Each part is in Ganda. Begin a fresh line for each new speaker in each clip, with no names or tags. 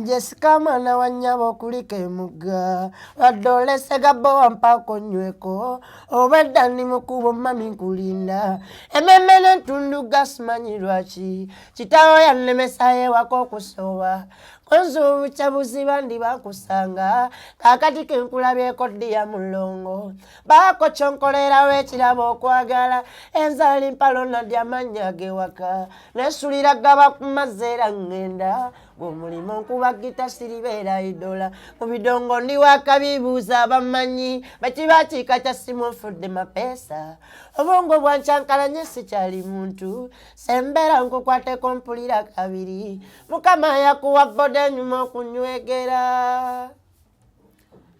Jessica mwana wa nnyabo kulika emugga wadde olese gabbo wampaako nyweko obwedda ndi mukubo mami nkulinda emmemme n'entunduga simanyi lwaki kitaawo yannemesa ewaka okusooba konzo obucabuzi bandi bakusanga kaakati ke nkulabyeko ddi ya mulongo baako kyonkolerawo ekirabo okwagala enzaali mpalo naddi amannya g'ewaka nesulira gaba ku mazzi era ngenda gw'omulimo nkuba gita siribeera idola mu bidongo ndi wakabibuuza abamanyi bakiba kiika kya simu nfudde mapeesa obwongo bwancyankalanye sikyali muntu sembeera nkukwateko mpulira kabiri mukama yakuwa boda enyuma okunywegera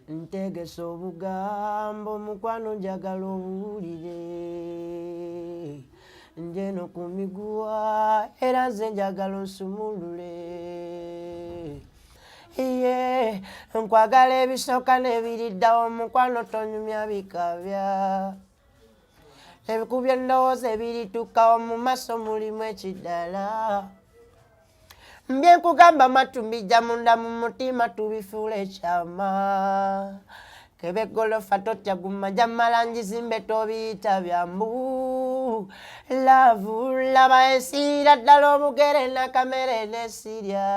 ntegesa obugambo mukwano njagala obuwulire njeno kumiguwa era nze njagala onsumulule iye nkwagala ebisooka n'ebiriddawo mukwano tonyumya bikabya ebikubya endowooza ebirituukawo mu maaso mulimu ekiddala mbye nkugamba matu mbijja munda mu mutima tubifuula ekyama kebeggolofa totya gumajja malanjizimbe tobiyita byambu laavu laba ensiira ddala obugere nakamere nesirya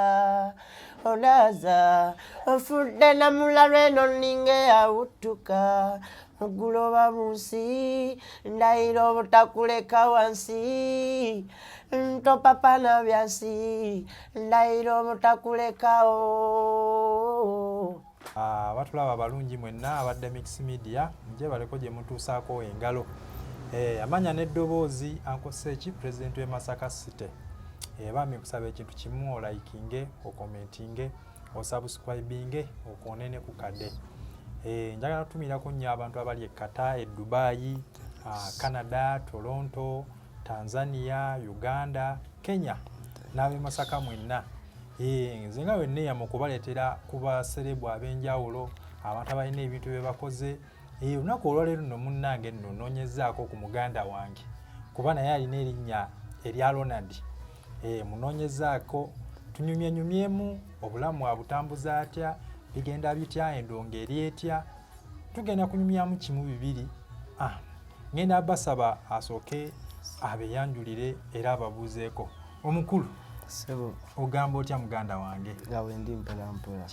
onaza onfudde namula lweno ninga eyawuttuka muguloba mu nsi ndayira obutakuleka wansi ntopapa na byansi ndayira obutakulekawo.
Batulaba balungi mwenna abadde Mix Media nje baleko gye mutuusaako engalo amanya n'eddoboozi Uncle Sechi president we Masaka City bami kusaba ekintu kimu olikinge okomentinge osubscribinge okonene ku kadde njagala tumirako nnyo abantu abali e Qatar, e Dubai, Canada, Toronto, Tanzania, Uganda, Kenya n'ab'e Masaka mwenna nze nga wenneeyama okubaleetera ku baserebu ab'enjawulo abantu abalina ebintu bye bakoze olunaku olwaleero nno munnange nno nnoonyezaako ku muganda wange kuba naye alina erinnya erya Ronald munoonyezaako tunyumyenyumyemu obulamu abutambuza atya bigenda bitya endongo eri etya tugenda kunyumyamu kimu bibiri ngenda basaba asooke abeyanjulire era ababuuzeeko omukulu
sebo
ogamba otya muganda wange
gawe ndi mpolampola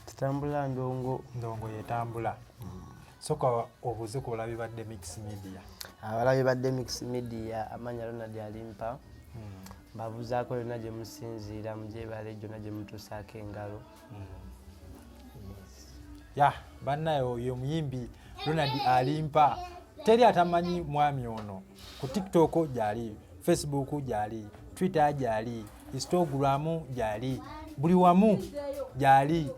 kitambula ndongo yetambula soka obuuze ku balabi badde Mix Media
abalabi badde Mix Media amanya Ronald alimpa babuzaako yonna gye musinziira mugyebale gyonna gye mutuusaako engalo
ya bannaye oyo muyimbi Ronald alimpa teri atamanyi mwami ono ku TikTok gyali, Facebook gyali, Twitter gyali, Instagram gyali, buli wamu gyali.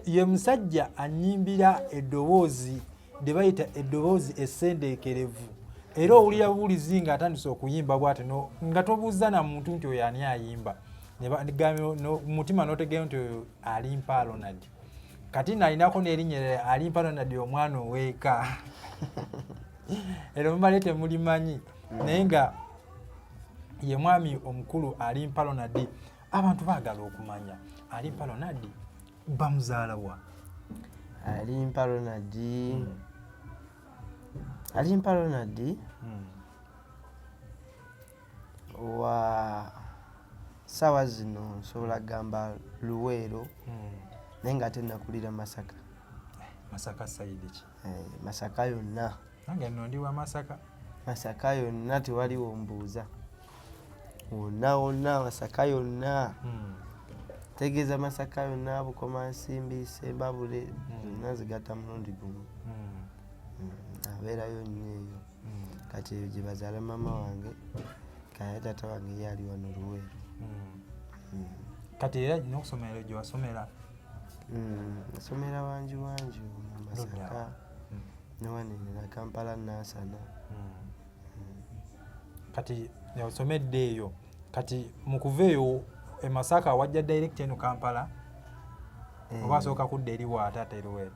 Ye musajja anyimbira eddoboozi lye bayita eddoboozi essendeekerevu era owulira buwulizi nga atandise okuyimba bw'ati nga tobuuza na muntu nti oyo ani ayimba mutima n'otegeera nti oyo alimpa Ronald kati nalinako n'erinnya alimpa Ronald omwana oweeka era mubale temulimanyi naye nga ye mwami omukulu alimpa Ronald abantu baagala okumanya alimpa Ronald bamuzaala wa
alimpa Ronald wa sawa zino nsobola gamba Luweero naye nga ate nakulira
Masaka side ki
Masaka yonna
nange nno ndi wa
Masaka yonna tewaliwo mbuuza wonna Masaka yonna tegeeza Masaka yonna Bukoma Nsimbi Sembabule zonna zigatta mulundi gumu abeerayo nnyo eyo kati eyo gye bazaala mama wange kaya taata wange yali wano Luweero
kati era n'okusomera gye wasomera
nasomera wanju mu Masaka newanenera Kampala Nansana
kati osomedde eyo kati mukuva eyo e Masaka wajja direct eno Kampala oba asooka kudda eri wa taata e Luweero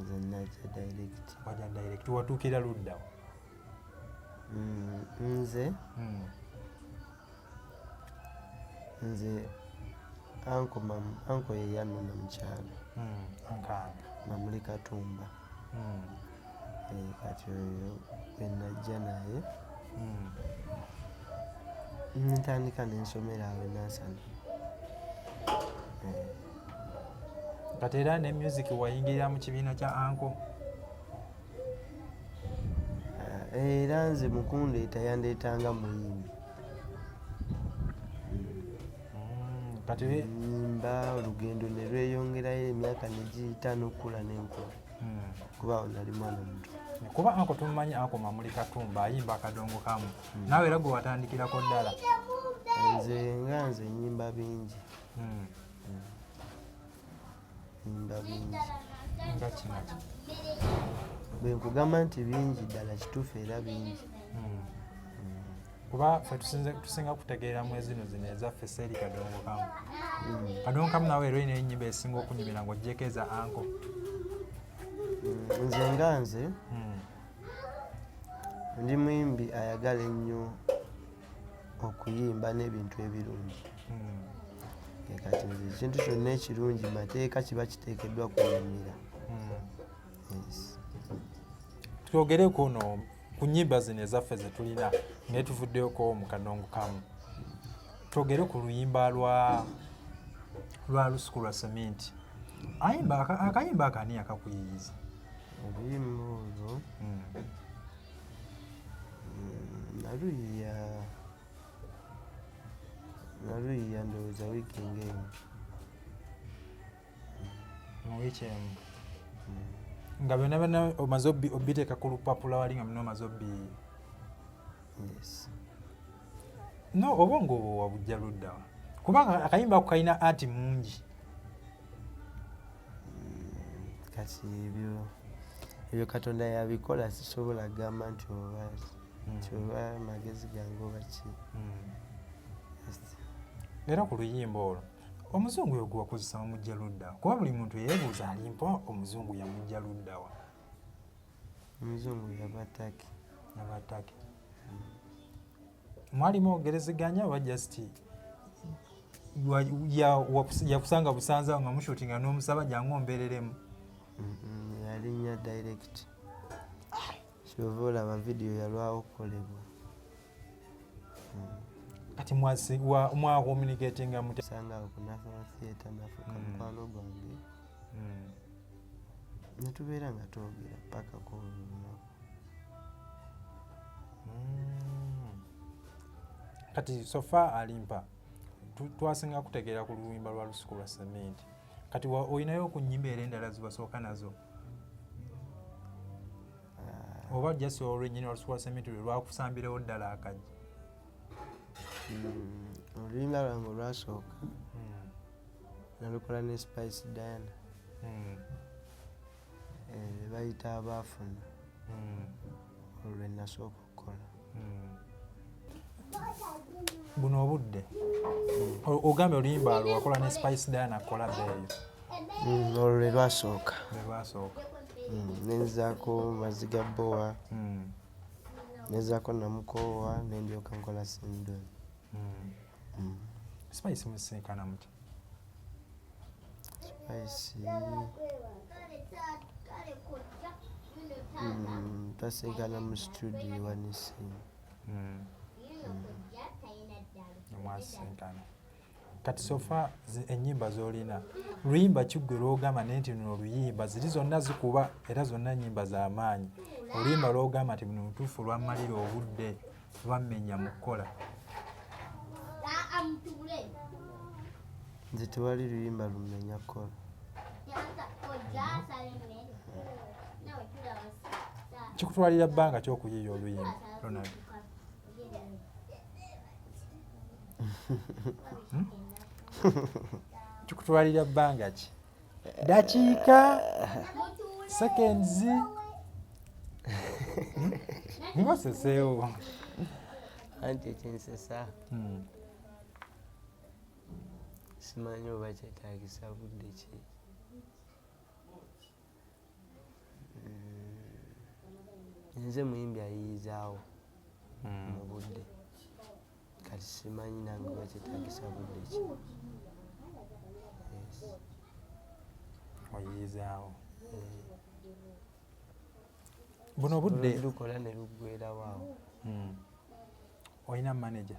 nze najja direct
wajja direct watuukira ludda
nze anko ye yanona mukyalo Mamuli Katumba. Kati oyo bwenajja naye ntandika nensomera awo Nansana.
kati era ne music wayingirira mu kibiina kya anko?
Era nze mukundeeta yandeetanga muyimbi.
kati
nyimba olugendo ne lweyongerayo emyaka ne giyita n'okula n'enkula kuba awo nali mwana muto.
kuba anko tumumanyi anko Mamuli Katumba ayimba akadongo kamu naawe era gwe watandikirako ddala?
Nze nyimba bingi. Nyimba bingi
nga kinaki?
bwe nkugamba nti bingi ddala kituufu era bingi.
kuba ffe tusinga kutegeeramu zino ezaffe Seeri kadongo kamu. kadongo kamu naawe era olina ennyimba esinga okunyumira ng'oggyeko eza anko?
Nze nga nze ndi muyimbi ayagala ennyo okuyimba n'ebintu ebirungi. Kati nze ekintu kyonna ekirungi mateeka kiba kiteekeddwa kunyumira.
Twogereko no ku nnyimba zino ezaffe ze tulina naye tuvuddeyoko mu kadongo kamu. Twogere ku luyimba lwa Lusuku lwa Sementi. Akayimba akani akakuyiyiza?
Oluyimba olwo naluyiya ndowooza wiiki ng'emu.
Mu wiiki emu nga byonna omaze obiteeka ku lupapula wali nga muna omaze obbi? No obwongo obwo wabujja luddawa? Kubanga akayimba ako kalina anti mungi.
Kati ebyo Katonda yabikola sisobola kugamba nti oba magezi gange oba ki.
Era ku luyimba olwo omuzungu oyo gwe wakozesa wamujja luddawa? Kuba buli muntu yeebuuza alimpa omuzungu yamujja luddawa?
Omuzungu yaba Turkey.
Mwalimu ogerezeganya oba just yakusanga busanza nga mushutinga n'omusaba jangu ombereremu?
Yalinnya direct. Kyova olaba vidiyo yalwawo okukolebwa.
Kati mwakommunicatinga mutya?
Sanga awo ku National Theatre nafuuka mukwano gwange. Ne tubeera nga twogera paka ku lunaku.
Kati sofa alimpa twasinga kutegeera ku luyimba lwa Lusuku lwa Sementi. Kati olinayo ku nnyimba era endala zibasooka nazo? Oba just olwennyini Lusuku lwa Sementi lwe lwakusambirewo ddala akajja?
Oluyimba lwange olwasooka nalukola ne Spice Diana bayita Abaafuna. Olwo lwe nasooka okukola.
Buno obudde ogambye oluyimba lwo wakola ne Spice Diana collab eyo?
Olwo lwe lwasooka. Nenzaako Maziga Bowa, nenzaako Namukoowa, nendyoka nkola Sindoni.
Spice musisinkana mutya?
Spice twasinkana mu studio ewa Nisini.
Mwasinkana. Kati sofa ennyimba z'olina luyimba kiggwe lw'ogamba naye nti luno oluyimba ziri zonna zikuba era zonna nnyimba z'amaanyi, oluyimba lw'ogamba nti buno mutuufu lwammalira obudde lwammenya mu kkola?
Nze tewali luyimba lumenya kkola.
Kikutwalira bbanga ki okuyiiya oluyimba, Ronald? Kikutwalira bbanga ki? Dakiika? Seconds? Ngoseseewo.
Anti ekinsesa simanyi oba kyetaagisa budde ki. Nze muyimbi ayiyizaawo mu budde, kati simanyi nange oba kyetaagisa budde ki.
oyiyizaawo buno budde
lukola ne luggweerawo awo.
olina manager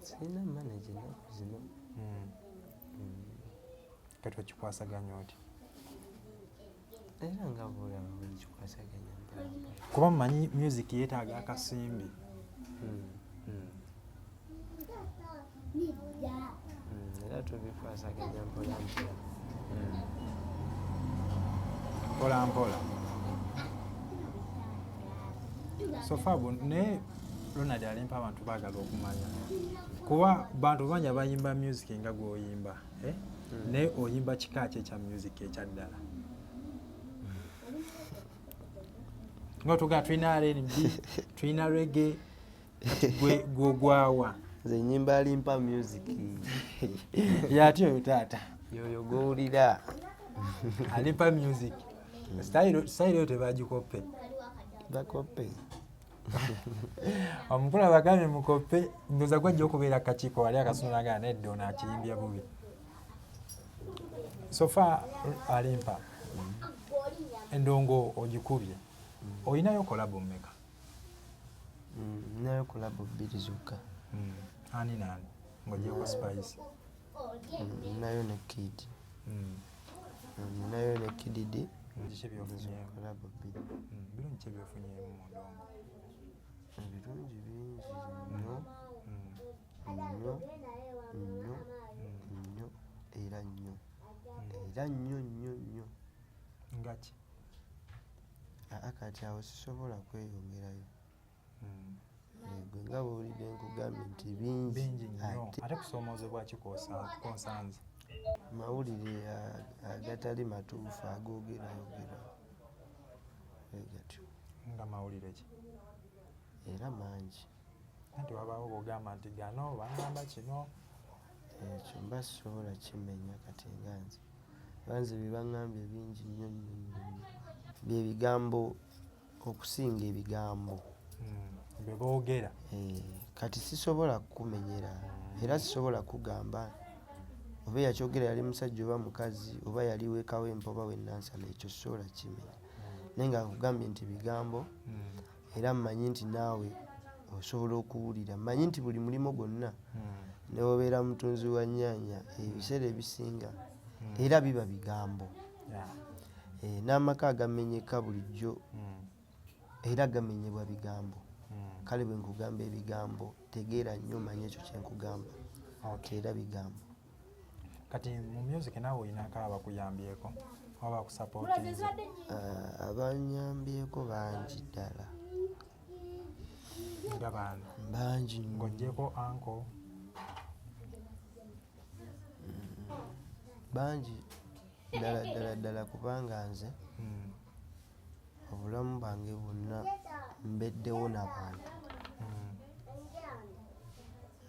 sirina manager naku zino.
kati okikwasaganya oti
era nga bulaba bwekikwasaganya
kuba mumanyi music yeetaaga akasimbi.
era tubikwasaganya mpola mpola.
mpola mpola sofabu naye Ronald alimpa abantu baagala okumanya kuba bantu bangi abayimba music nga gwoyimba naye oyimba kika ki ekya music ekyaddala nga tugaa tulina R&B tulina reggae gwogwawa
nze nyimba alimpa music
yati oyo taata
yoyo gowulira
alimpa music style yo tebagikoppe
bakope
omukulu abagambye mukoppe ndoza gwajja okubeera akakiiko wali akasunulaga nedda ono akiyimbya bubi sofa alimpa endongo ogikubye olinayo kolabo mmeka?
ninayo kolabo 2 zokka.
ani nani ng'ogyeko Spice?
ninayo ne Kid. ninayo ne Kid D.
kiki byofunyeemu?
kolabo 2.
birungi ki byofunyeemu mu ndongo?
ebirungi bingi nnyo nnyo nnyo nnyo era nnyo era nnyo nnyo nnyo.
nga ki?
kati awo sisobola kweyongerayo. gwe nga bw'olidde nkugambye nti bingi
nnyo ate kusoomozebwa ki konsanze?
mawulire agatali matuufu agoogerayogera gatyo.
nga mawulire ki?
era mangi.
anti wabaawo bw'ogamba nti gano bagamba kino
ekyo mba sisobola kimenya kati nga nze banze bye baŋŋambye bingi nnyo nnyo nnyo byebigambo okusinga ebigambo
bye boogera.
kati sisobola kukumenyera era sisobola kugamba oba yakyogera yali musajja oba mukazi oba yali wekawempa oba wennansana ekyo sisobola kimenya naye nga nkugambye nti bigambo era mmanyi nti naawe osobola okuwulira. mmanyi nti buli mulimo gwonna newobeera mutunzi wa nnyaanya ebiseera ebisinga era biba bigambo. n'amaka agamenyeka bulijjo era gamenyebwa bigambo. kale bwe nkugamba ebigambo tegeera nnyo manye ekyo kyenkugamba era bigambo.
kati mu music naawe olinako abakuyambyeko oba bakusapootinze?
abanyambyeko bangi ddala.
nga bano
bangi
ng'oggyeko anko?
bangi ddala ddala ddala kubanga nze obulamu bwange bwonna mbeddewo n'abantu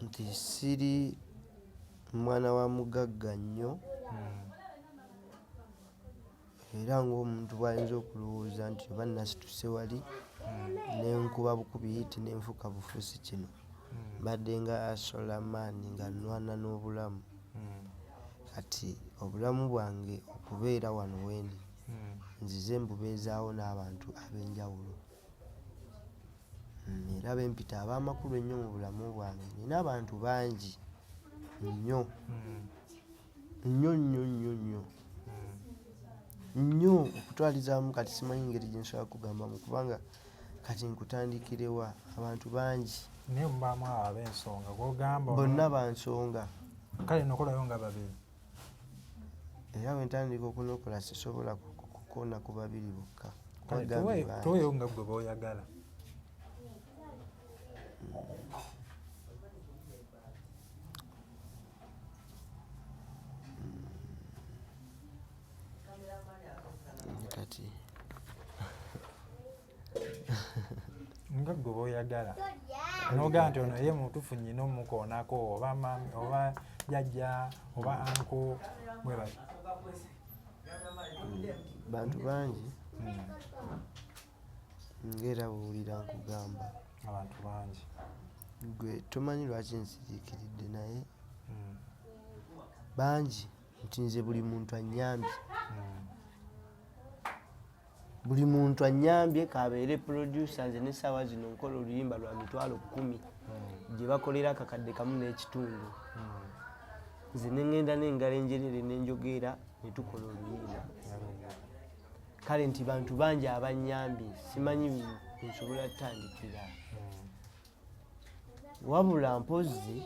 nti siri mwana wa mugagga nnyo era ng'omuntu bw'ayinza okulowooza nti oba nasituse wali nenkuba bukubi yiti nenfuka bufuusi kino mbadde nga Solomani nga nnwana n'obulamu. kati obulamu bwange okubeera wano wendi nzize mbubeezaawo n'abantu ab'enjawulo era bempita ab'amakulu ennyo mu bulamu bwange. nina abantu bangi nnyo nnyo nnyo nnyo nnyo nnyo okutwalizaamu kati simanyi ngeri gye nsobola kugambamu kubanga kati nkutandikirewa abantu bangi
naye mubaamu abo ab'ensonga gw'ogamba
bonna bansonga.
kale nokolayo nga babiri
era bwe ntandika okunokola sisobola kukona ku babiri bokka.
tuweyo nga gwe b'oyagala.
kati
nga gwe b'oyagala n'ogamba nti ono ye mutuufu nnyina omukoonako oba mami oba jjajja oba anko bwe bati.
bantu bangi ng'era bw'owulira nkugamba
abantu bangi
gwe tomanyi lwaki nsiriikiridde naye bangi nti nze buli muntu anyambye buli muntu anyambye kabeere producer nze n'essaawa zino nkola oluyimba lwa 10,000 gye bakolera akakadde kamu n'ekitundu nze neŋŋenda n'engalo enjerere n'enjogeera ne tukola oluyimba kale nti bantu bangi abanyambye simanyi nsobola tutandikira wabula mpozi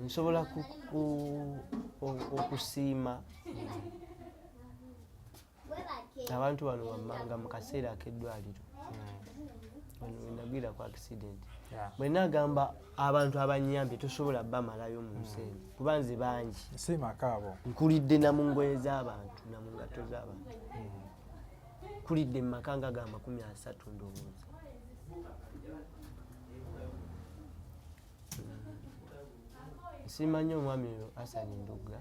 nsobola okusiima abantu bano wammanga mu kaseera ak'eddwaliro wano wenagwira ku accident bwe nagamba abantu abanyambye tosobola bamalayo mu nsi eno kuba nze bangi nkulidde na mu ngoye z'abantu na mu ngatto z'abantu nkulidde mu maka nga ga 30 ndowooza nsiima nnyo omwami oyo Hassan Ndugga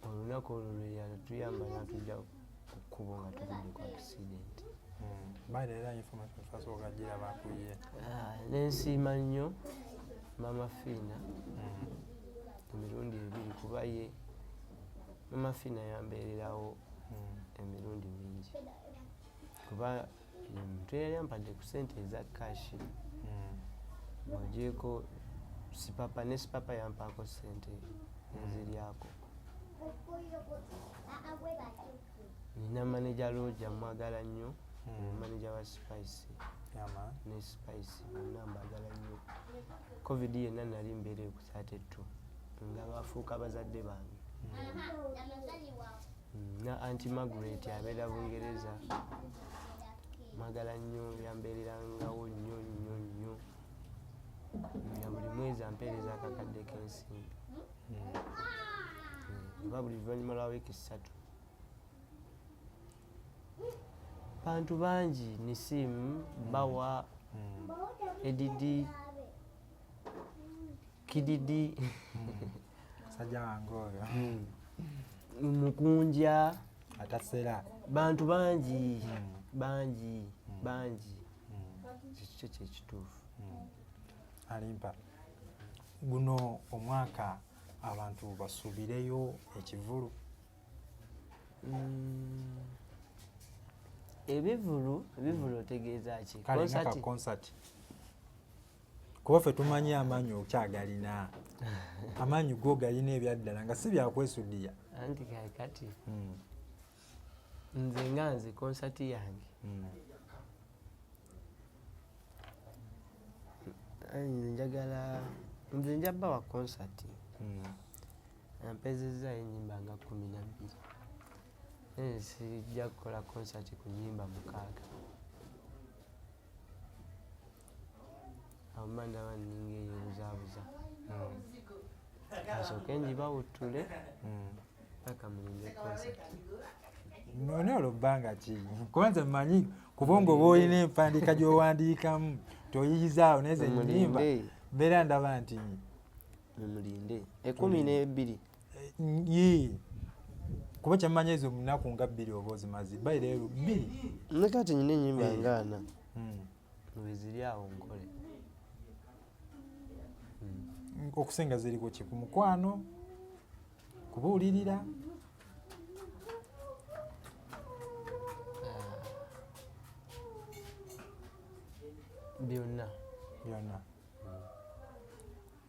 olunaku olwo lwe yatuyamba n'atujja ku kkubo nga tuvudde ku accident nensiima nnyo Mama Fiina emirundi 2 kuba ye Mama Fiina yambeererawo emirundi mingi kuba omuntu eyali ampadde ku ssente eza kashi ng'ogyeko sipapa ne sipapa yampaako ssente eziryako nina maneja Lojja mwagala nnyo maneja wa Spice ne Spice bonna mbagala nnyo covid yenna nali mbeere ku 32 nga bafuuka bazadde bange na Aunty Margaret abeera Bungereza mwagala nnyo yambeererangawo nnyo nnyo nnyo nga buli mwezi ampeereza akakadde k'ensimbi oba buli luvannyuma lwa wiiki 3 bantu bangi Nisimu Bawa Edidi Kididi
sajja wange oyo
Mukunja
atasera
bantu bangi bangi bangi kikyo kyekituufu
alimpa guno omwaka abantu basuubireyo ekivulu
ebivulu otegeeza ki
konsati kuba ffe tumanyi amaanyi okyagalina amaanyi go galina ebyaddala nga si byakwesuddiya
anti kakati nze nga nze konsati yange nze njaba wa konsati ampezezaayo ennyimba nga 12 sijja kukola konsati ku nnyimba 6 awo mba ndaba nninga eyobuzaabuza asooke njibawuttule paka mulinde konsati
none olwo bbanga ki kuba nze mmanyi kubonga oba olina empandiika gy'owandiikamu toyiyizaawo neze nnyimba mbeera ndaba nti
mumulinde 12
kuba kyammanyi ezo munaku nga 2 oba ozimazi bayireero 2
nekati nyina ennyimba nga 4 weziri awo nkole
okusinga ziriko ki ku mukwano kubuulirira
byonna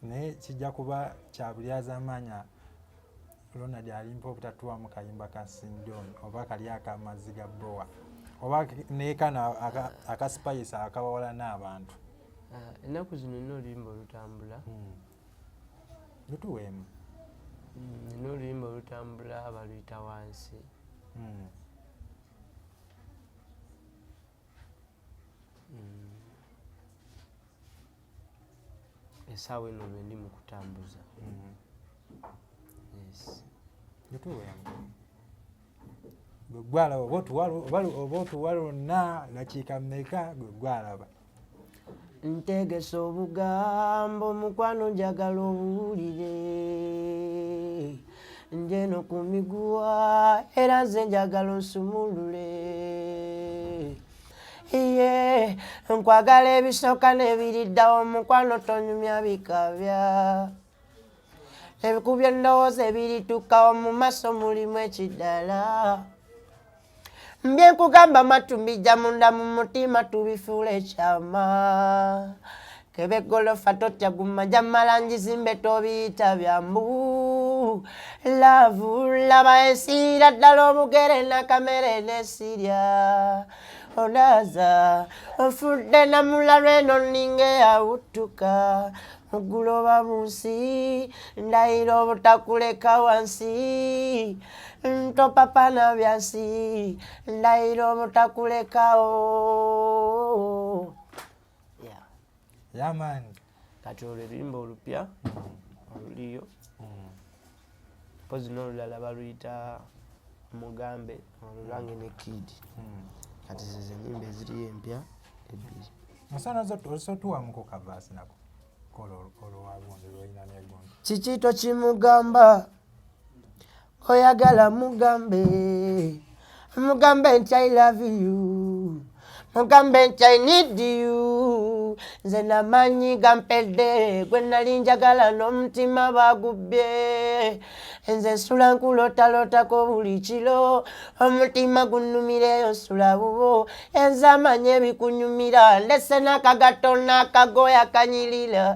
naye kijja kuba kya bulyazaamanya Ronald alimpa obutatuwamu kayimba ka Sindon oba kali akamazzi ga Bowa oba nekano akaspice akabawala n'abantu
ennaku zino nina oluyimba olutambula
lutuweemu
nina oluyimba olutambula baluyita wansi essaawa eno lwe ndi mu kutambuza
lutuweemu gwe gwalaba oba otuwa lwonna dakiika mmeka gwe gwalaba
ntegesa obugambo mukwano njagala obuwulire njeno ku miguwa era nze njagala onsumulule iye nkwagala ebisooka n'ebiriddawo mukwano tonyumya bikabya ebikubye endowooza ebirituukawo mu maaso mulimu ekiddala byenkugamba matu mbijja munda mu mutima tubifuula ekyama kebeggolofa totya gumajja malangi zimbe tobiyita byambu laavu laba ensiira ddala obugere nakamere nesirya onaza onfudde namula lweno ninga eyawuttuka muguloba mu nsi ndayira obutakuleka wansi ntopapana byansi ndayira obutakulekawo.
yaman
kati olwo elulimba olupya oluliyo mpozi n'olulala baluyita mugambe olulange ne kidi kati zize ennyimba eziriyo empya ebbiri
osotuwamuko kavaasi nako olwabundi lwolina negundi
kiki tokimugamba oyagala mugambe mugambe nti I love you mugambe nti I need you nze namanyi gampedde gwe nali njagala n'omutima bagubbye nze nsula nkulootalotako buli kiro omutima gunnumira nsula bubo enze amanyi ebikunyumira ndese n'akagato n'akagoya kanyirira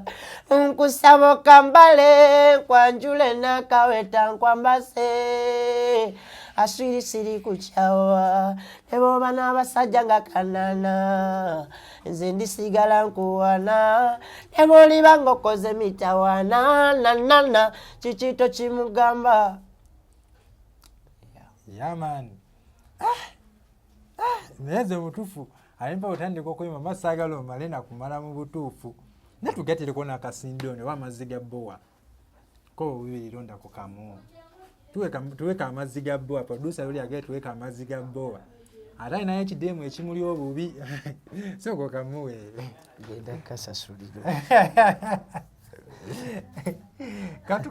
nkusaba okambale nkwanjule n'akaweta nkwambase aswiri siri kukyawa ne bw'oba n'abasajja nga kanana nze ndisigala nkuwana ne bw'oliba ng'okoze mitawana nanana kiki tokimugamba.
yaman naye nze mutuufu alimpa otandika okuyima masaagala omale nakumala mu butuufu ne tugatireko n'akasindooni oba amazzi ga bbowa ko bubiri londa ku kamu tuweka amazzi ga bbowa producer yoli agee tuweka amazzi ga bbowa ate alinayo ekideemu ekimuli obubi soko kamuwe
genda kasasuliro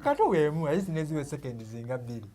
katuweemu ayisi neziwe sekendi zinga bbiri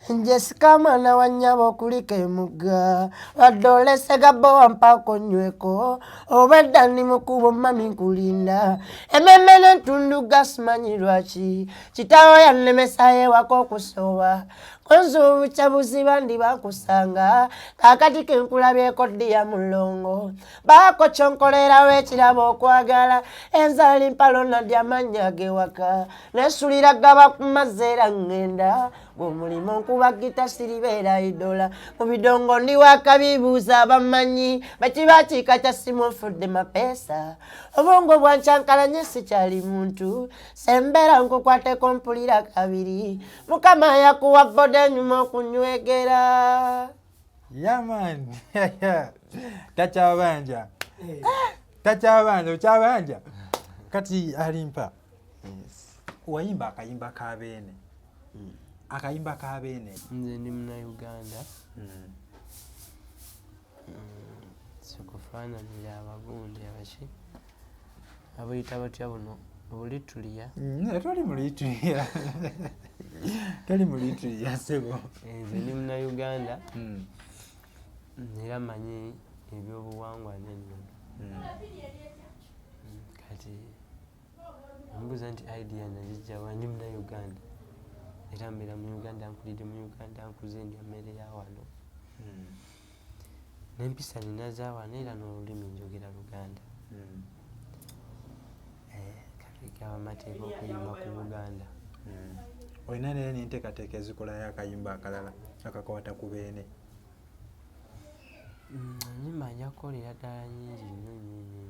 nje sika mwana wa nnyabo okulika emugga wadde olesega bbowa mpaako nyweko obwedda ndi mukubo mami nkulinda emmemme n'entunduga simanyi lwaki kitaawo yannemesa ewaka okusooba konza obukya buziba ndi bakusanga kaakati kenkulabyeko ddi ya mulongo baako kyonkolerawo ekirabo okwagala enzaali mpalo naddi amannya g'ewaka nesulira gaba ku mazzi era ngenda gw'omulimu nkubagita siribeera idola mu bidongo ndi wakabibuuza abamanyi bakibakiika kya simu nfudde mapeesa obwongo bwancyankalanye sikyali muntu sembeera nkukwateko mpulira kabiri mukama yakuwa boda enyuma okunywegera.
yaman takyabanja takyabanja okyabanja kati alimpa wayimba akayimba kabeene akayimba kabeene
nze ndi munnauganda sikufaananira abagundi abaki abuyita batya buno obulituliya
toli mulituliya toli mulituliya sebo
nze ndi munnauganda era manyi ebyobuwangwa n'ennono kati ombuuza nti idea nazijjawa ndi munnauganda era mbeera mu Uganda nkulidde mu Uganda nkuze ndya mmere ya wano n'empisa nina za wano era n'olulimi njogera Luganda katwekaba amateeka okuyimba ku Buganda
olina naye n'enteekateeka ezikolayo akayimba akalala akakwata ku beene
enyimba nja kukolera ddala nyingi nnyo nnyo nnyo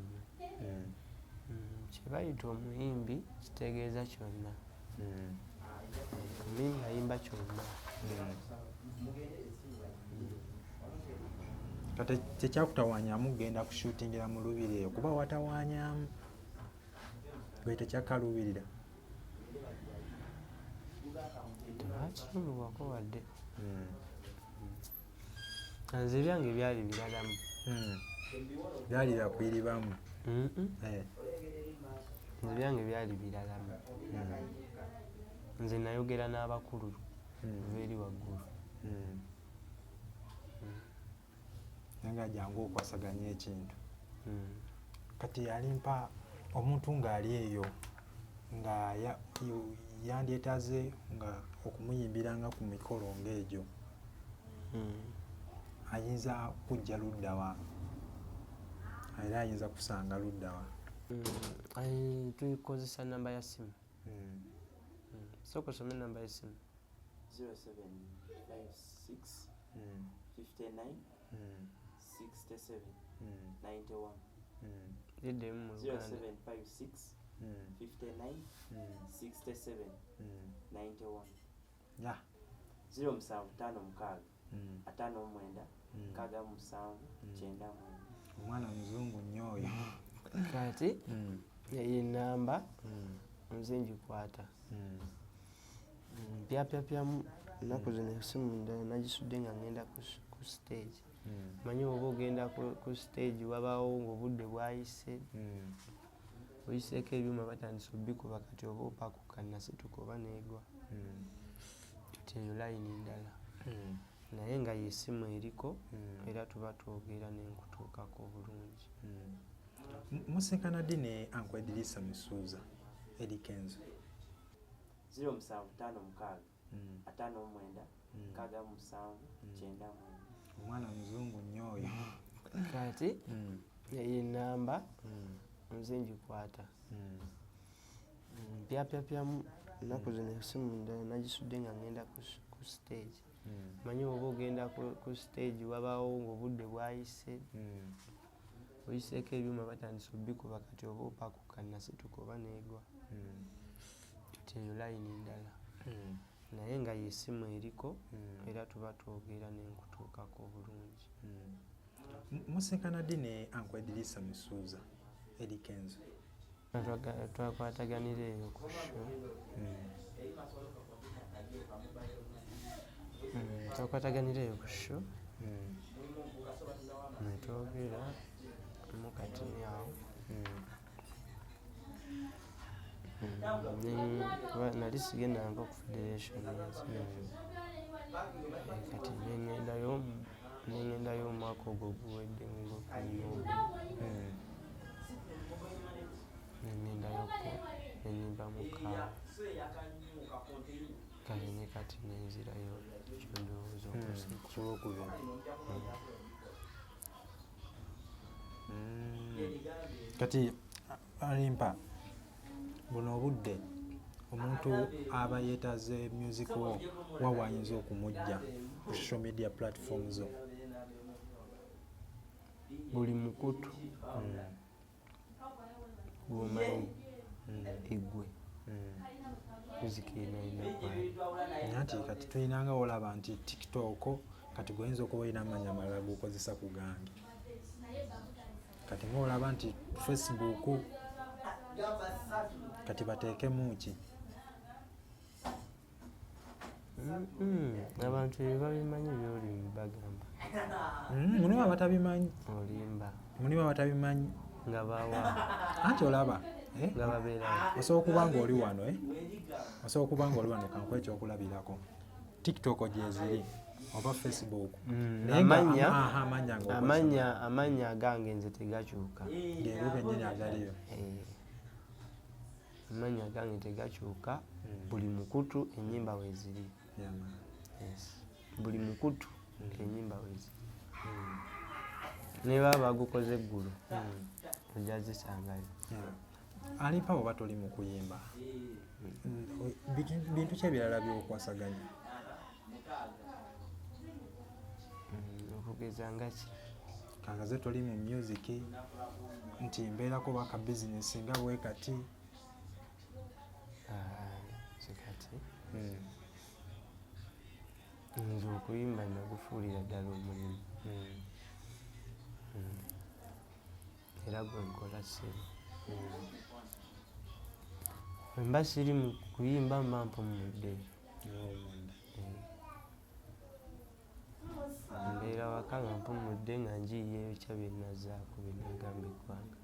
kye bayita omuyimbi kitegeeza kyonna omuyimbi ayimba kyonna
kati tekyakutawaanyamu kugenda kushuutingira mu lubiri eyo kuba watawaanyamu bwe tekyakaluubirira
tebakirumibwako wadde nze byange byali biralamu
byali byakwiribamu
nze byange byali biralamu nze nayogera n'abakulu eva eri waggulu
nga jangu okwasaganya ekintu. Kati yalimpa omuntu ng'ali eyo nga yandyetaze nga okumuyimbiranga ku mikolo ng'egyo ayinza kujja luddawa era ayinza kusanga luddawa?
Tukozesa namba ya simu. Sooka osome namba ya simu.
0756 59 67 91.
Yeddemu mu Luganda.
0756 59 67 91.
Ya
0756 59 67 91.
omwana muzungu nnyo oyo.
Kati iyi namba nze ngikwata pyapyapyamu ennaku zino esimu ndala nagisudde nga ngenda ku stage. Manyi oba ogenda ku stage wabaawo ng'obudde bwayise oyiseeko ebyuma batandise obikuba kati oba opakuka nasituka oba neegwa kati eyo layini ndala naye nga yesimu eriko era tuba twogera nenkutuukako bulungi.
Musinkana ddi ne Uncle Edrisa Misuuza Eddie Kenzo?
0756 59 67 91.
omwana muzungu nnyo oyo.
Kati iyi namba nze ngikwata pyapyapyamu ennaku zino esimu ndala nagisudde nga ngenda ku stage. Manyi oba ogenda ku stage wabaawo ng'obudde bwayise oyiseeko ebyuma batandise obikuba kati oba opakuka nasituka oba neegwa kati eyo layini ndala naye nga yesimu eriko era tuba twogera nenkutuukako bulungi.
Musinkana ddi ne Uncle Edrisa Misuuza Eddie Kenzo?
Twakwataganira eyo ku show. Twakwataganira eyo ku show netwogera mu katini awo nali sigendanga ku federation kati nengendayo omwaka ogwo guwedde nengendayoko nenyimba mukaawa kale ne kati nenzirayo kyondowooza
Kyokubiri. Kati alimpa buno obudde omuntu aba yeetaze music wa wayinza okumujja ku social media platforms zo?
buli mukutu gwomanyi egwe muzika ina
nti kati tulinanga olaba nti TikTok kati goyinza okuba olina amanya malala gokozesa ku gange kati ng'olaba nti Facebook kati bateekemu ki?
abantu babimanyi byoli bagamba
mulimu abatabimanyi
olimba
mulimu abatabimanyi
nga bawa
anti olaba
nga babeerawo
osobola okuba ng'oli wano osobola okuba ng'oli wano kankuwa ekyokulabirako TikTok gyeziri oba Facebook
amanya agange nze tegakyuka
geero gennyini agaliyo
amanya agange tegakyuka buli mukutu ennyimba weeziri buli mukutu ennyimba weeziri ne baba bagukoze eggulu ojja zisangayo.
Alimpa oba toli mu kuyimba bintu ki ebirala by'okwasaganya?
okugeza nga ki?
Kangaze toli mu music nti mbeerako baka bizinesi nga bwe kati
kati nze okuyimba nagufuulira ddala omulimu era gwe nkola ssebo mba siri mu kuyimba mba mpumudde mbeera waka nga mpumudde nga njiyeyo kya byennazaako byenagamba eggwanga.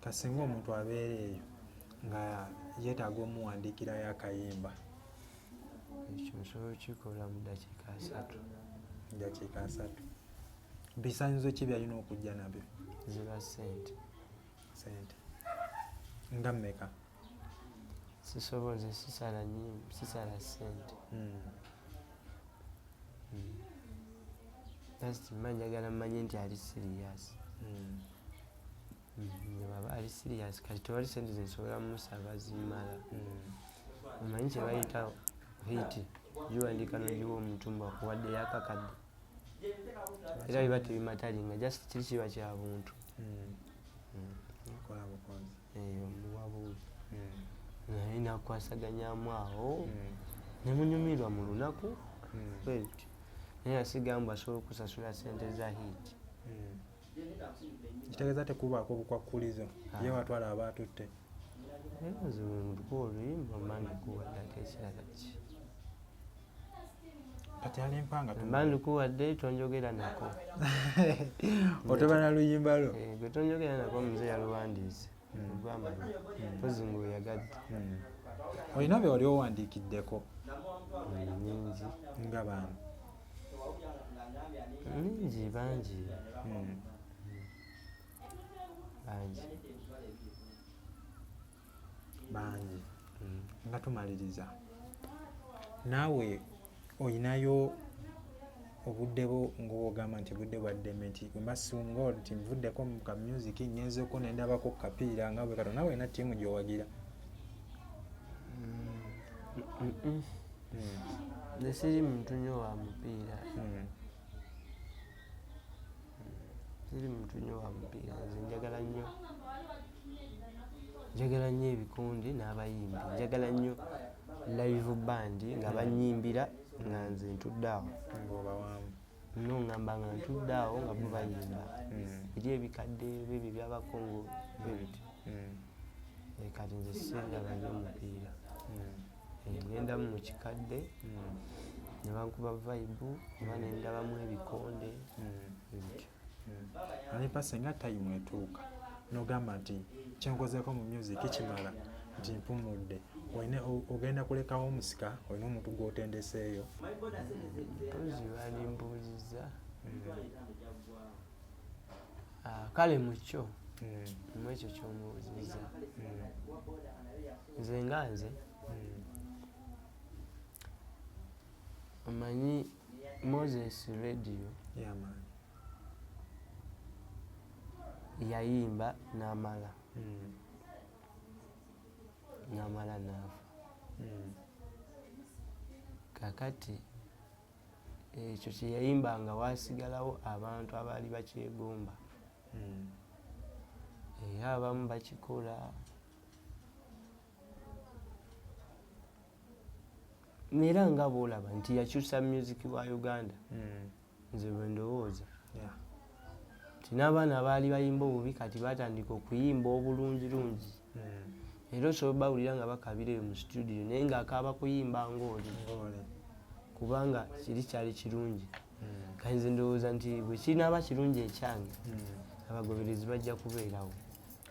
Kasinga omuntu abeera eyo nga yeetaaga omuwandiikirayo akayimba
ekyo nsobola okikola mu ddakiika 3
dakiika 3 bisaanyizo ki byalina okujja nabyo
ziba ssente
sente nga mmeka
sisoboze sisala ssente just njagala mmanye nti ali serious bwaba ali serious kati tewali sente zensobola mumusaba zimala omanyi kyebayita hiti giwandiika nogiwa omutumba akuwadde yakakadde era biba tebimatalinga just kiri kiba kya buntu
kola bukozi
omuwa buuyi naye nakwasaganyamu awo nemunyumirwa mu lunaku bwetyo naye asigambwa asobola okusasula sente za hiti
kitegeeza tekubaako obukwakkulizo ye watwala abaatutte
nzimuluka oluyimba mbandikuwadde ate ekirala ki
kati alimpanga
mbandikuwadde tonjogera nako
otobana luyimba lwo
gwe tonjogera nako muze yaluwandiise olwamanya mpozi ngaoyagadde
olina bye wali owandiikiddeko
nyingi
nga baani
mingi bangi
bangi nga tumaliriza naawe olinayo obudde bwo ngaogamba nti budde bwaddeme nti wemasunga nti nvuddeko mu ka music ngenzeko nendabako kapiira nga bwe kato naawe olina ttiimu gyowagira
nze siri muntu nnyo wa mupiira siri muntu nnyo wa mupiira nze njagala nnyo ebikundi n'abayimbi njagala nnyo live band nga banyimbira nga nze ntudde awo
ngaobawamu
no ngamba nga ntudde awo nga bo bayimba eri ebikadde bebyo byabakongo bebiti kati nze siraba by'omupiira ngendamu mu kikadde ne bankuba vibe oba nendabamu ebikonde ebityo
anipa singa tayimu etuuka nogamba nti kyenkozeko mu music kimala nti mpumudde ogenda kulekawo omusika olina omuntu gwotendeseeyo
mpozi balimbuuziza kale mukyo mu ekyo kyomubuuziza nze nga nze omanyi Moses radio yayimba n'amala n'afa kakati ekyo kyeyayimba nga waasigalawo abantu abaali bakyegomba era abamu bakikola era nga boolaba nti yakyusa music wa Uganda nze bwe ndowooza nti n'abaana baali bayimba obubi kati batandika okuyimba obulungirungi era osobola bawulira nga bakabira eyo mu studio naye ng'akaaba kuyimba ng'oli kubanga kiri kyali kirungi kati nze ndowooza nti bwe kinaaba kirungi ekyange abagoberezi bajja kubeerawo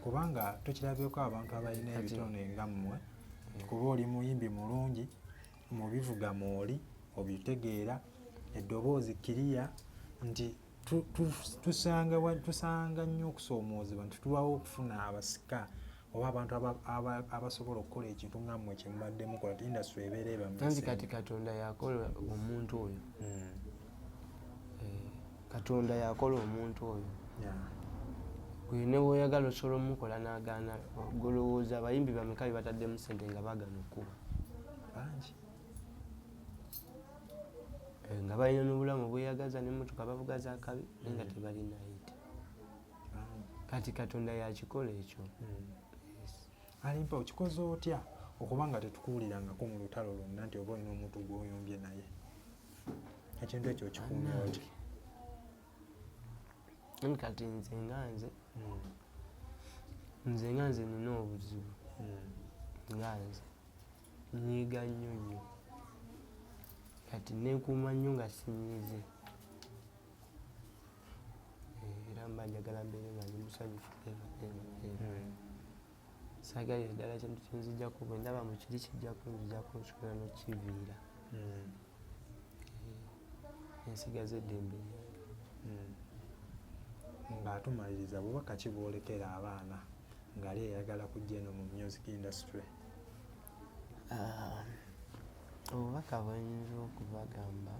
kubanga tukirabyeko abantu abalina ebitone nga mmwe kuba oli muyimbi mulungi mubivuga mwoli obitegeera eddoboozi kiriya nti tusanga nnyo okusoomoozebwa nti tulwawo okufuna abasika oba abantu abasobola okukola ekintu nga mmwe kyemubadde mukola ti industry ebeera
anti kati katonda yakola omuntu oyo katonda yakola omuntu oyo gwene woyagala osobola omukola n'agaana golowooza abayimbi bameka bataddemu sente nga bagana okuba
bangi
nga balina n'obulamu bweyagaza n'emmotoka bavuga za kabi naye nga tebalina yite kati katonda yakikola ekyo
alimpa okikoze otya okuba nga tetukuwulirangako mu lutalo lwonna nti oba olina omuntu gwoyombye naye ekintu ekyo okikuumya otya
kati nze nga nze nina obuzibu nga nze nyiga nnyo nnyo kati nekuuma nnyo nga sinyize era mba njagala mbeere nga ndi musanyufu saagalira ddala kintu kyenzijjako bwe ndaba mu kiri kijjako nzijjako nsobola n'okiviira ensigaze eddembe
ng'atumaliriza bubaka ki bwolekera abaana ng'ali eyagala kujja eno mu music industry?
obubaka bwenyinza okubagamba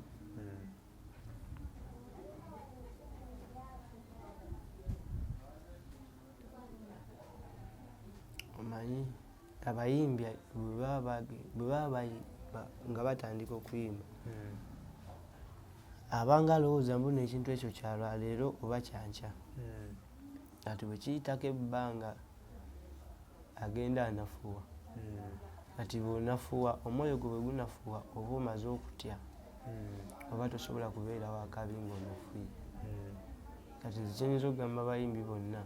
omanyi abayimbi bwe baba nga batandika okuyimba abanga alowooza mbona ekintu ekyo kyalwaleero oba kyanca kati bwe kiyitako ebbanga agenda anafuwa kati bw'onafuwa omwoyo gwe bwe gunafuwa oba omaze okutya oba tosobola kubeerawo akabi ng'onafuye kati nze kyenyinza okugamba abayimbi bonna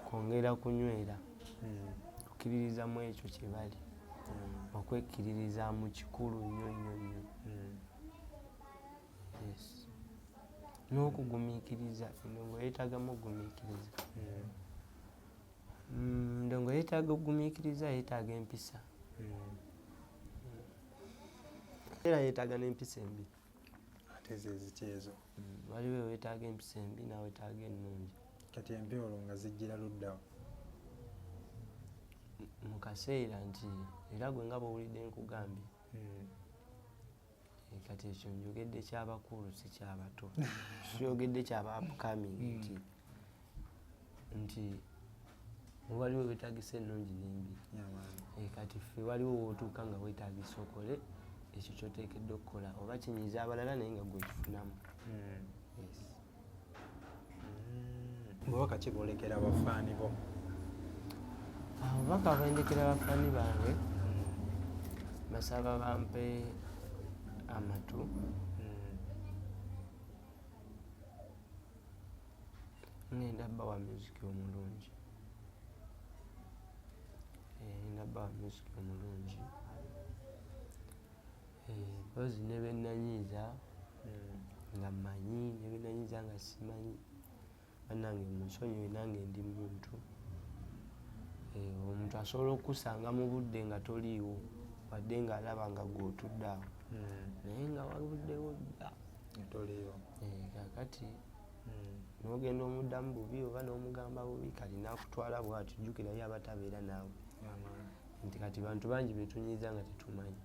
kwongera kunywera okkiririza mu ekyo kye bali okwekkiririza mu kikulu nnyo nnyo nnyo n'okugumiikiriza endongo yeetaagamu okugumiikiriza ndongo yeetaaga okugumiikiriza yeetaaga empisa era yeetaaga n'empisa embi
ate ze ziki ezo?
waliwo weetaaga empisa embi nawetaaga ennungi
kati embi olwo nga zijjira luddawo
mu kaseera nti era gwe nga bwowulidde nkugambye kati ekyo njogedde kyabakulu si kyabato siyogedde kyaba upcoming nti waliwo weetagisa ennungi n'embi kati ffe waliwo wootuuka nga weetagisa okole ekyo kyoteekedde okukola oba kinyiza abalala naye nga gwekifunamu
bubaka ki bwolekera abafaani bo?
obubaka bwendekera abafaani bange basaba bampe amatu ngenda bawa music omulungi ngenda bawa music omulungi mpozi ne bennanyiiza nga mmanyi ne bennanyiiza nga simanyi bannange munsonyiwe nange ndi muntu omuntu asobola okusanga mu budde nga toliiwo wadde ng'alaba nga gw'otudde awo naye nga wabuddewo dda
toliiwo
kakati n'ogenda omuddamu bubi oba n'omugamba bubi kati naakutwala bw'ati jjukirayo abatabeera naawe nti kati bantu bangi betunyiiza nga tetumanyi.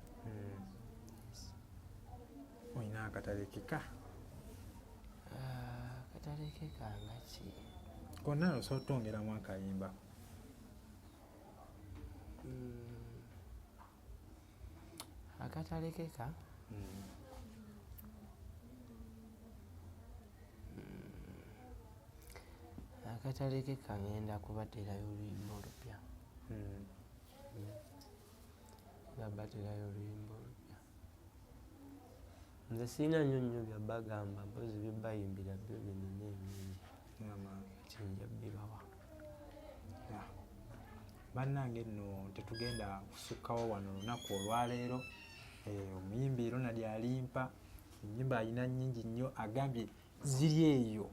Olina akatale keka?
Akatale keka nga ki?
Konna osobola otwongeramu akayimba.
Akatale keka? Akatale keka ngenda kubateerayo oluyimba olupya. Babaterayo oluyimba olupya. Nze sirina nnyo bya bagamba mpozi bye bayimbira byo byenina ebingi. Kinja bibawa.
Bannange nno tetugenda kusukkawo wano olunaku olwaleero. Omuyimbi Ronald alimpa ennyimba alina nnyingi nnyo, agambye ziri eyo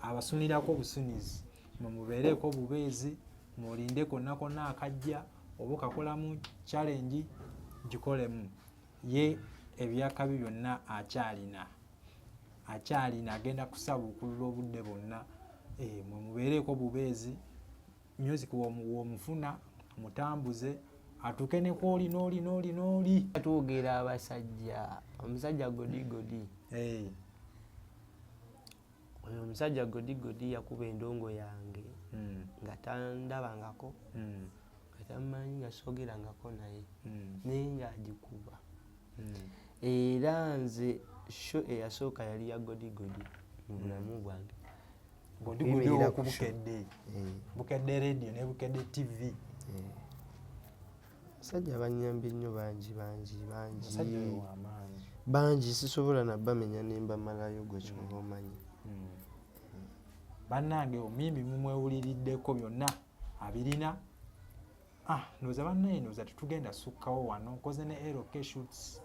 abasunirako obusunizi mubeereeko obubeezi mulinde konna konna akajja oba okakolamu challenge gikolemu. Ye ebyakabi byonna akyalina agenda kusabukulula obudde bwonna. Mubeereeko obubeezi, music w'omufuna mutambuze atuuke ne kwoli n'oli.
Twogera abasajja, omusajja Godigodi. Oyo omusajja Godigodi yakuba endongo yange nga tandabangako, nga tamanyi nga soogerangako naye, naye ng'agikuba. Era nze show eyasooka yali ya Godigodi mu bulamu bwange.
Godigodi oku Bukedde, Bukedde radio ne Bukedde TV.
Basajja banyambye nnyo bangi sisobola nabamenya ne mbamalayo gwe kyova omanyi.
Bannange omuyimbi mumwewuliriddeko byonna abirina. Ndowooza bannaye ndowooza tetugenda sukkawo wano, nkoze ne LK shoots.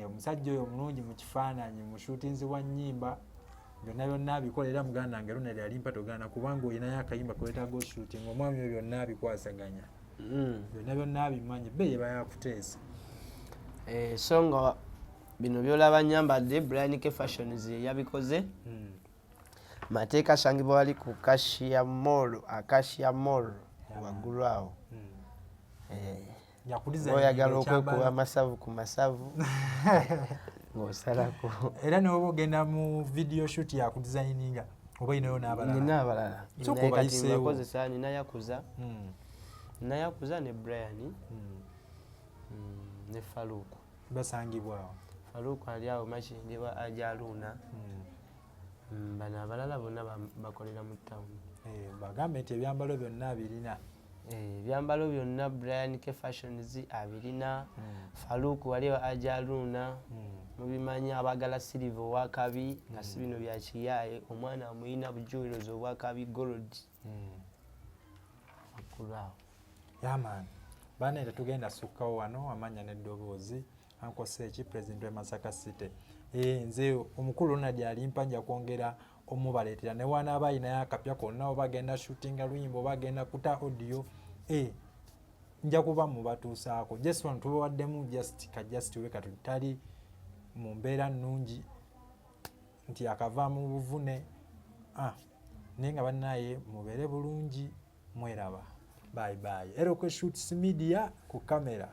Omusajja oyo omulungi mu kifaananyi, mu shootinzi wa nnyimba byonna abikola. Era muganda wange Ronald alimpa togana kubanga olinayo akayimba kwetaaga oshooting, omwami oyo byonna abikwasaganya. Byonna abimanyi, be yeba yakuteesa.
So nga bino byolaba nyambadde Brian K Fashions yabikoze. Mateeka asangibwa wali ku Acacia Mall waggulu awo. Oyagala okwekuba amasavu ku masavu ng'osalako.
Era n'oba ogenda mu video shoot yakudesigninga oba inayo n'abalala.
Nina abalala.
Soko bayiseewo.
Nakozesa Nina Yakuza ne Brian ne Farouk.
Basangibwa awo.
Farouk ali awo Makindye wa Ajaluna. Bano abalala bonna bakolera mu town.
Bagambe nti ebyambalo byonna abirina.
Ebyambalo byonna Brian K Fashions abirina. Farouk wali wa Ajaluna. Mubimanya abagala silver wakabi nga si bino bya kiyaye omwana amuyina bujulizo obwakabi gold. Akulawo.
Yaman. Bana tetugenda sukkawo wano amanya n'eddoboozi Uncle Sechi President wa Masaka City. Nze omukulu Nadia alimpa nja kwongera omubaleetera ne wana abayina akapya konna oba bagenda shootinga luyimbo bagenda kuta audio nja kuba mubatuusaako. Just one tubawaddemu just weka tutali mu mbeera nnungi nti akava mu buvune naye nga bannaye mubeere bulungi mweraba. Bye bye. Eloquent Shoots Media ku kamera.